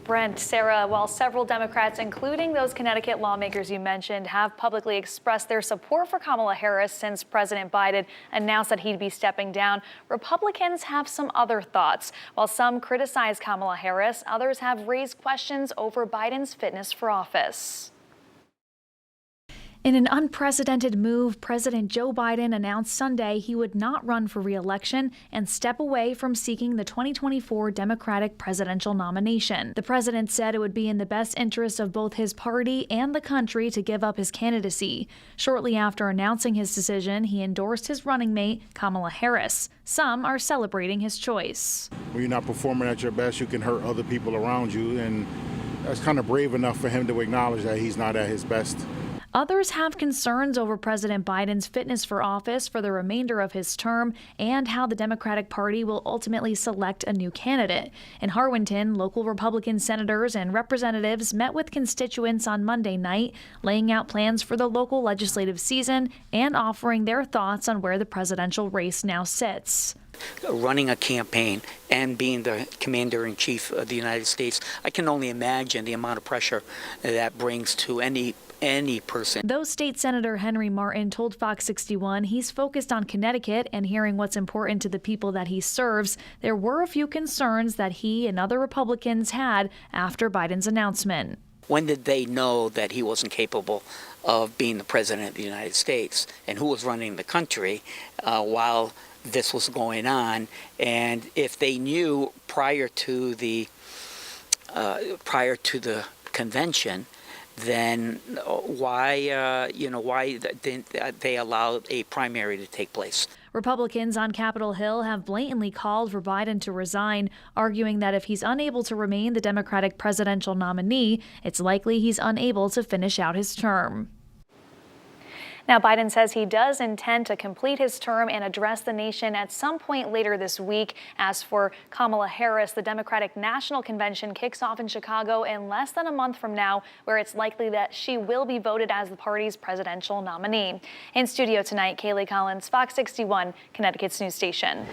Brent, Sarah, while several Democrats, including those Connecticut lawmakers you mentioned, have publicly expressed their support for Kamala Harris since President Biden announced that he'd be stepping down, Republicans have some other thoughts. While some criticize Kamala Harris, others have raised questions over Biden's fitness for office. In an unprecedented move, President Joe Biden announced Sunday he would not run for re-election and step away from seeking the 2024 Democratic presidential nomination. The president said it would be in the best interest of both his party and the country to give up his candidacy. Shortly after announcing his decision, he endorsed his running mate, Kamala Harris. Some are celebrating his choice. When you're not performing at your best, you can hurt other people around you, and that's kind of brave enough for him to acknowledge that he's not at his best. Others have concerns over President Biden's fitness for office for the remainder of his term and how the Democratic Party will ultimately select a new candidate. In Harwinton, local Republican senators and representatives met with constituents on Monday night, laying out plans for the local legislative season and offering their thoughts on where the presidential race now sits. Running a campaign and being the commander-in-chief of the United States, I can only imagine the amount of pressure that brings to any person. Though State Senator Henry Martin told Fox 61 he's focused on Connecticut and hearing what's important to the people that he serves, there were a few concerns that he and other Republicans had after Biden's announcement. When did they know that he wasn't capable of being the president of the United States, and who was running the country while this was going on? And if they knew prior to the convention, then why didn't they allow a primary to take place? Republicans on Capitol Hill have blatantly called for Biden to resign, arguing that if he's unable to remain the Democratic presidential nominee, it's likely he's unable to finish out his term. Now, Biden says he does intend to complete his term and address the nation at some point later this week. As for Kamala Harris, the Democratic National Convention kicks off in Chicago in less than a month from now, where it's likely that she will be voted as the party's presidential nominee. In studio tonight, Kaelee Collins, Fox 61, Connecticut's news station.